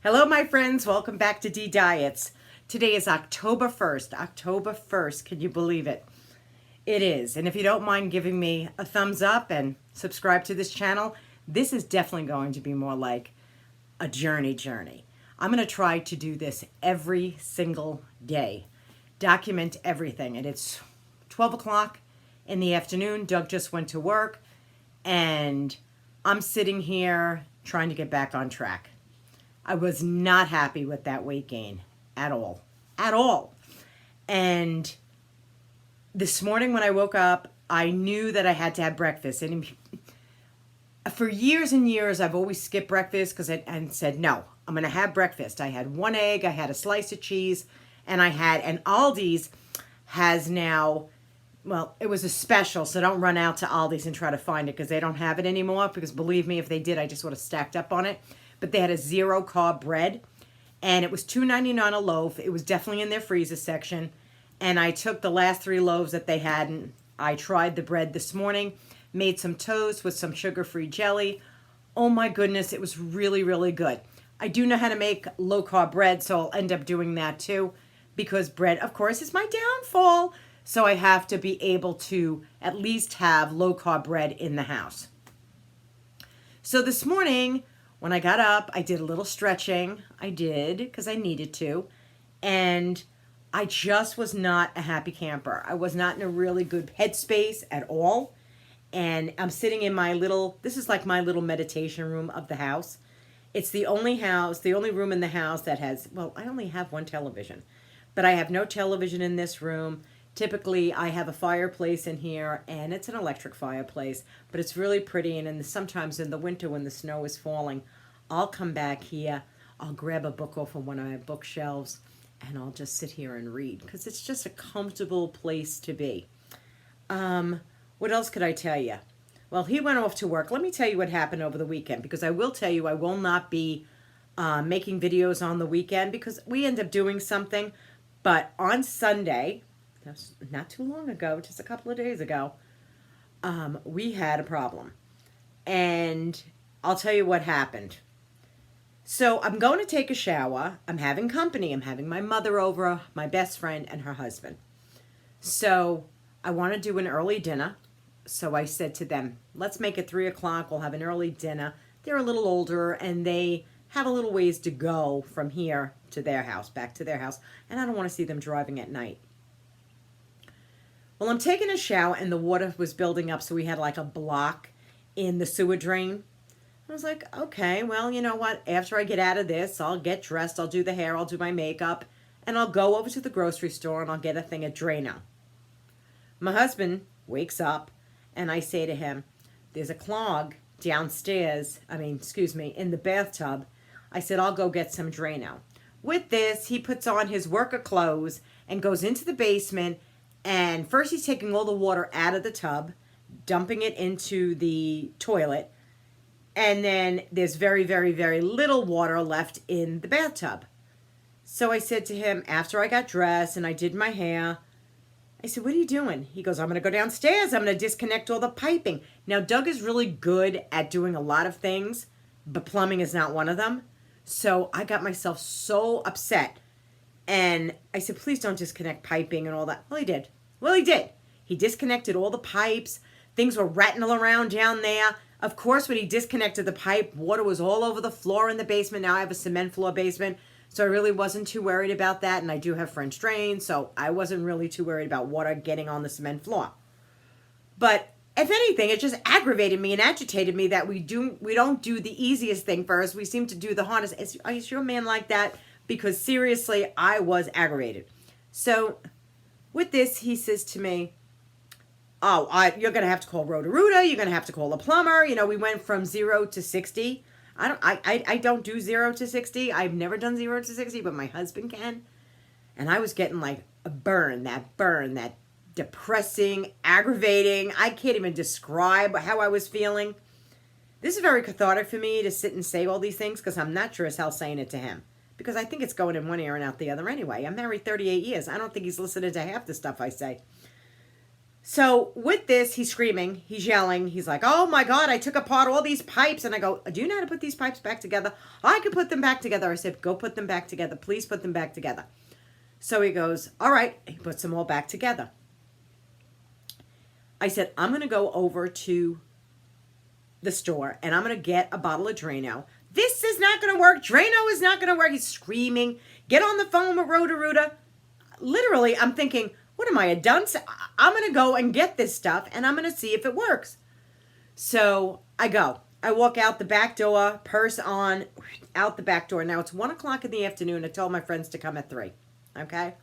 Hello, my friends. Welcome back to Dee Diets. Today is October 1st. October 1st. Can you believe it? It is. And if you don't mind giving me a thumbs up and subscribe to this channel, this is definitely going to be more like a journey. I'm going to try to do this every single day. Document everything. And it's 12 o'clock in the afternoon. Doug just went to work. And I'm sitting here trying to get back on track. I was not happy with that weight gain at all. At all. And this morning when I woke up, I knew that I had to have breakfast. And for years and years, I've always skipped breakfast and said, no, I'm going to have breakfast. I had one egg, I had a slice of cheese, and Aldi's has now, well, it was a special, so don't run out to Aldi's and try to find it because they don't have it anymore. Because believe me, if they did, I just would have stacked up on it. But they had a 0-carb bread, and it was $2.99 a loaf. It was definitely in their freezer section. And I took the last 3 loaves that they had, and I tried the bread this morning, made some toast with some sugar-free jelly. Oh my goodness, it was really, really good. I do know how to make low-carb bread, so I'll end up doing that too, because bread, of course, is my downfall. So I have to be able to at least have low-carb bread in the house. So this morning, when I got up, I did a little stretching. I did, because I needed to. And I just was not a happy camper. I was not in a really good headspace at all. And I'm sitting in my this is like my little meditation room of the house. It's the only room in the house that has, well, I only have one television. But I have no television in this room. Typically, I have a fireplace in here, and it's an electric fireplace, but it's really pretty. And sometimes in the winter when the snow is falling, I'll come back here, I'll grab a book off of one of my bookshelves, and I'll just sit here and read, because it's just a comfortable place to be. What else could I tell you? Well, he went off to work. Let me tell you what happened over the weekend, because I will tell you I will not be making videos on the weekend, because we end up doing something. But on Sunday, not too long ago, just a couple of days ago, we had a problem. And I'll tell you what happened. So I'm going to take a shower. I'm having company. I'm having my mother over, my best friend, and her husband. So I want to do an early dinner. So I said to them, let's make it 3 o'clock. We'll have an early dinner. They're a little older, and they have a little ways to go from here to their house, back to their house. And I don't want to see them driving at night. Well, I'm taking a shower, and the water was building up, so we had like a block in the sewer drain. I was like, okay, well, you know what? After I get out of this, I'll get dressed, I'll do the hair, I'll do my makeup, and I'll go over to the grocery store, and I'll get a thing of Drano. My husband wakes up, and I say to him, there's a clog downstairs, in the bathtub. I said, I'll go get some Drano. With this, he puts on his worker clothes and goes into the basement. And first he's taking all the water out of the tub, dumping it into the toilet. And then there's very, very, very little water left in the bathtub. So I said to him, after I got dressed and I did my hair, I said, what are you doing? He goes, I'm going to go downstairs. I'm going to disconnect all the piping. Now, Doug is really good at doing a lot of things, but plumbing is not one of them. So I got myself so upset. And I said, please don't disconnect piping and all that. Well, he did. He disconnected all the pipes. Things were rattling around down there. Of course, when he disconnected the pipe, water was all over the floor in the basement. Now I have a cement floor basement, so I really wasn't too worried about that. And I do have French drains, so I wasn't really too worried about water getting on the cement floor. But if anything, it just aggravated me and agitated me that we don't do the easiest thing first. We seem to do the hardest. Is your man like that? Because seriously, I was aggravated. So with this, he says to me, you're going to have to call Roto-Rooter. You're going to have to call a plumber. You know, we went from 0 to 60. I don't do 0 to 60. I've never done 0 to 60, but my husband can. And I was getting like a burn, that depressing, aggravating. I can't even describe how I was feeling. This is very cathartic for me to sit and say all these things, because I'm not sure as hell saying it to him. Because I think it's going in one ear and out the other anyway. I'm married 38 years. I don't think he's listening to half the stuff I say. So with this, he's screaming, he's yelling, he's like, oh my God, I took apart all these pipes. And I go, do you know how to put these pipes back together? I could put them back together. I said, go put them back together. Please put them back together. So he goes, all right. He puts them all back together. I said, I'm going to go over to the store and I'm going to get a bottle of Drano. This is not going to work. Drano is not going to work. He's screaming. Get on the phone with Roto-Rooter. Literally, I'm thinking, what am I, a dunce? I'm going to go and get this stuff and I'm going to see if it works. So I go. I walk out the back door, purse on, out the back door. Now it's 1 o'clock in the afternoon. I told my friends to come at 3. Okay?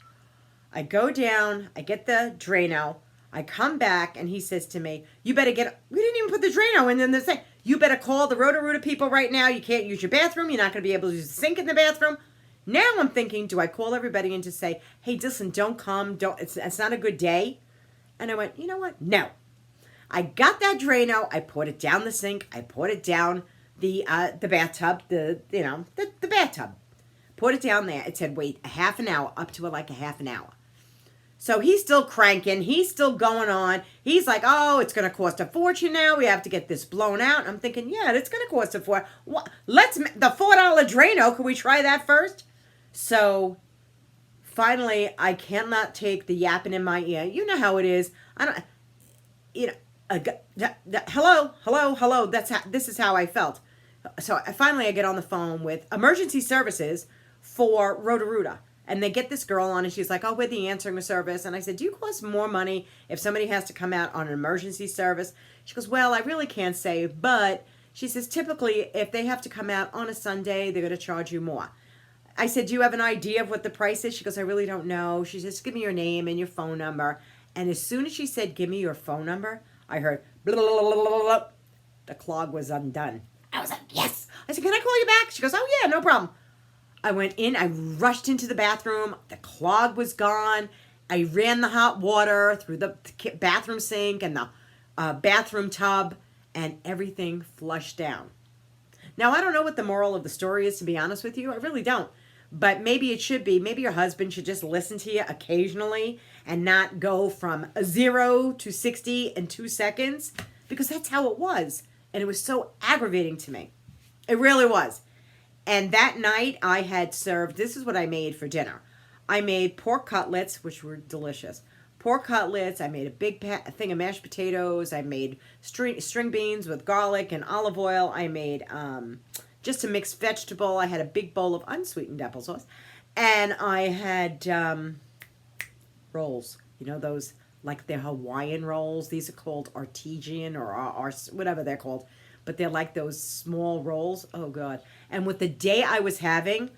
I go down. I get the Drano. I come back and he says to me, you better get, we didn't even put the Drano in. Then they say, you better call the Roto-Rooter people right now. You can't use your bathroom. You're not going to be able to use the sink in the bathroom. Now I'm thinking, do I call everybody in to say, hey, listen, don't come. It's not a good day. And I went, you know what? No. I got that Drano. I poured it down the sink. I poured it down the bathtub, the bathtub. Poured it down there. It said, wait a half an hour, up to like a half an hour. So he's still cranking. He's still going on. He's like, oh, it's going to cost a fortune now. We have to get this blown out. I'm thinking, yeah, it's going to cost a fortune. The $4 Drano, can we try that first? So finally, I cannot take the yapping in my ear. You know how it is. Hello. This is how I felt. So finally I get on the phone with emergency services for Roto-Rooter. And they get this girl on and she's like, oh, we're the answering service. And I said, do you cost more money if somebody has to come out on an emergency service? She goes, well, I really can't say, but she says, typically if they have to come out on a Sunday, they're going to charge you more. I said, do you have an idea of what the price is? She goes, I really don't know. She says, give me your name and your phone number. And as soon as she said, give me your phone number, I heard, blah, blah, blah, blah, blah. The clog was undone. I was like, yes. I said, can I call you back? She goes, oh, yeah, no problem. I went in, I rushed into the bathroom. The clog was gone. I ran the hot water through the bathroom sink and the bathroom tub, and everything flushed down. Now, I don't know what the moral of the story is, to be honest with you. I really don't. But maybe it should be. Maybe your husband should just listen to you occasionally and not go from 0 to 60 in 2 seconds, because that's how it was. And it was so aggravating to me. It really was. And that night I had served, this is what I made for dinner. I made pork cutlets, which were delicious. Pork cutlets, I made a big thing of mashed potatoes. I made string beans with garlic and olive oil. I made just a mixed vegetable. I had a big bowl of unsweetened applesauce. And I had rolls. You know, those, like they're Hawaiian rolls. These are called artesian or whatever they're called. But they're like those small rolls. Oh, God. And with the day I was having,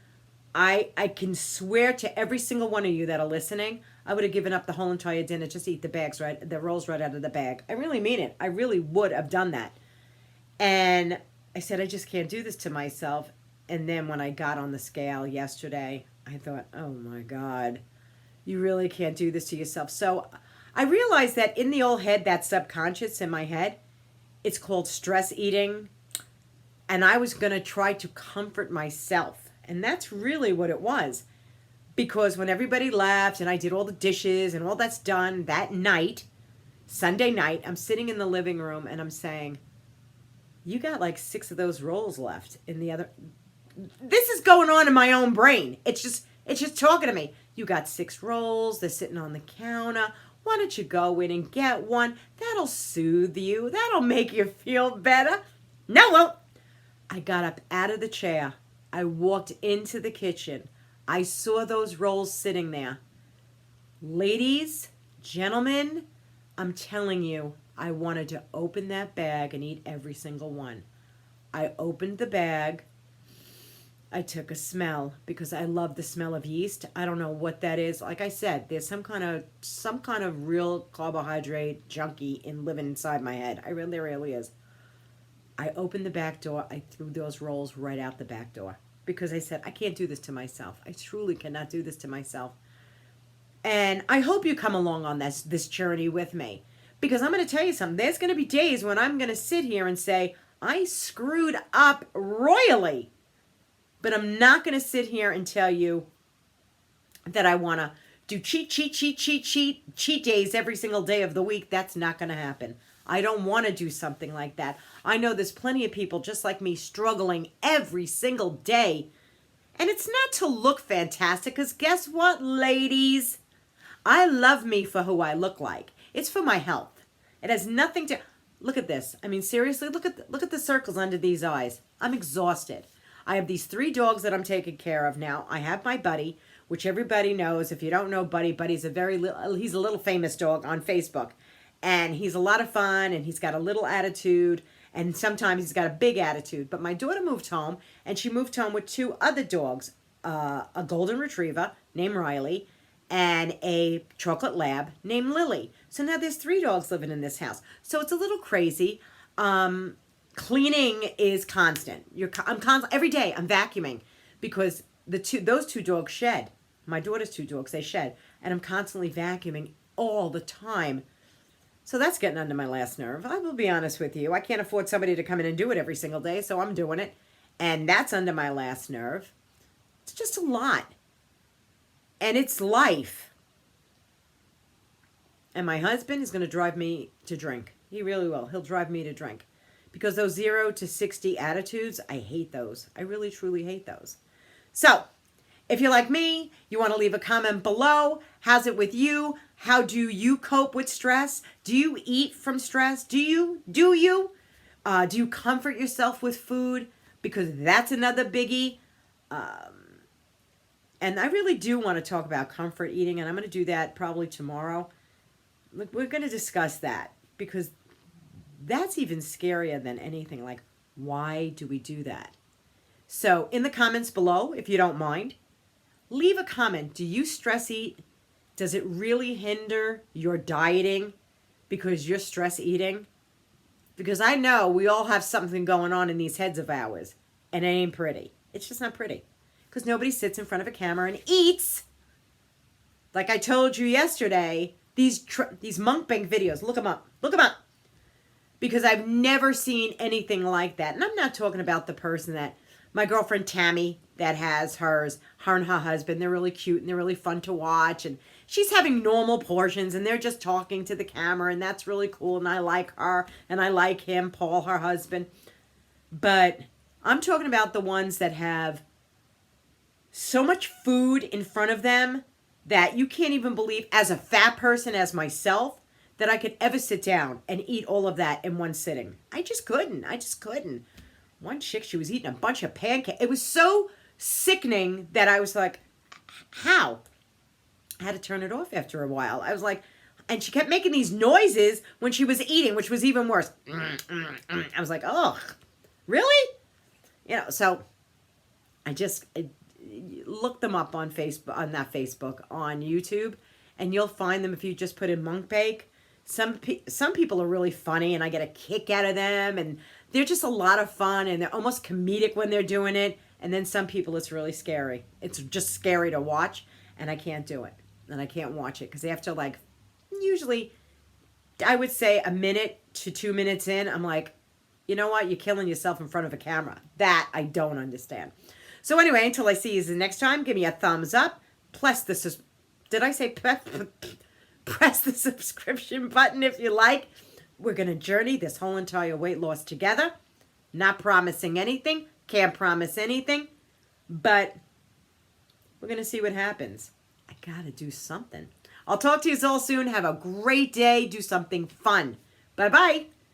I can swear to every single one of you that are listening, I would have given up the whole entire dinner just to eat the rolls right out of the bag. I really mean it. I really would have done that. And I said, I just can't do this to myself. And then when I got on the scale yesterday, I thought, oh, my God, you really can't do this to yourself. So I realized that in the old head, that subconscious in my head, it's called stress eating. And I was going to try to comfort myself. And that's really what it was. Because when everybody left and I did all the dishes and all that's done that night, Sunday night, I'm sitting in the living room and I'm saying, you got like 6 of those rolls left in the other. This is going on in my own brain. It's just talking to me. You got 6 rolls. They're sitting on the counter. Why don't you go in and get one? That'll soothe you. That'll make you feel better. No, won't. I got up out of the chair. I walked into the kitchen. I saw those rolls sitting there. Ladies, gentlemen, I'm telling you, I wanted to open that bag and eat every single one. I opened the bag. I took a smell because I love the smell of yeast. I don't know what that is. Like I said, there's some kind of real carbohydrate junkie living inside my head. There really is. I opened the back door. I threw those rolls right out the back door because I said, I can't do this to myself. I truly cannot do this to myself. And I hope you come along on this journey with me, because I'm going to tell you something. There's going to be days when I'm going to sit here and say, I screwed up royally. But I'm not going to sit here and tell you that I want to do cheat days every single day of the week. That's not going to happen. I don't want to do something like that. I know there's plenty of people just like me struggling every single day. And it's not to look fantastic, because guess what, ladies? I love me for who I look like. It's for my health. It has nothing to... Look at this. I mean, seriously, look at the circles under these eyes. I'm exhausted. I have these 3 dogs that I'm taking care of now. I have my Buddy, which everybody knows. If you don't know Buddy, Buddy's he's a little famous dog on Facebook. And he's a lot of fun, and he's got a little attitude, and sometimes he's got a big attitude. But my daughter moved home, and she moved home with 2 other dogs, a golden retriever named Riley, and a chocolate lab named Lily. So now there's 3 dogs living in this house. So it's a little crazy. Cleaning is constant. Every day I'm vacuuming, because those 2 dogs shed. My daughter's 2 dogs, they shed, and I'm constantly vacuuming all the time. So that's getting under my last nerve. I will be honest with you. I can't afford somebody to come in and do it every single day, so I'm doing it. And that's under my last nerve. It's just a lot. And it's life. And my husband is going to drive me to drink. He really will. He'll drive me to drink. Because those 0 to 60 attitudes, I hate those. I really, truly hate those. So, if you're like me, you want to leave a comment below. How's it with you? How do you cope with stress? Do you eat from stress? Do you? Do you comfort yourself with food? Because that's another biggie. And I really do want to talk about comfort eating, and I'm going to do that probably tomorrow. Look, we're going to discuss that, because that's even scarier than anything. Like, why do we do that? So in the comments below, if you don't mind, leave a comment. Do you stress eat? Does it really hinder your dieting because you're stress eating? Because I know we all have something going on in these heads of ours, and it ain't pretty. It's just not pretty. Because nobody sits in front of a camera and eats. Like I told you yesterday, these mukbang videos, look them up. Look them up. Because I've never seen anything like that. And I'm not talking about the person that, my girlfriend Tammy, that has her and her husband. They're really cute and they're really fun to watch. And she's having normal portions and they're just talking to the camera. And that's really cool. And I like her and I like him, Paul, her husband. But I'm talking about the ones that have so much food in front of them that you can't even believe, as a fat person, as myself, that I could ever sit down and eat all of that in one sitting. I just couldn't. One chick, she was eating a bunch of pancakes. It was so sickening that I was like, how? I had to turn it off after a while. I was like, and she kept making these noises when she was eating, which was even worse. I was like, oh, really? So I look them up on Facebook, on YouTube, and you'll find them if you just put in mukbang. Some people are really funny, and I get a kick out of them, and they're just a lot of fun, and they're almost comedic when they're doing it. And then some people, it's really scary. It's just scary to watch, and I can't do it, and I can't watch it because after usually, I would say a minute to 2 minutes in, I'm like, you know what? You're killing yourself in front of a camera. That I don't understand. So anyway, until I see you the next time, give me a thumbs up. Press the press the subscription button if you like. We're going to journey this whole entire weight loss together. Not promising anything. Can't promise anything. But we're going to see what happens. I got to do something. I'll talk to you all soon. Have a great day. Do something fun. Bye-bye.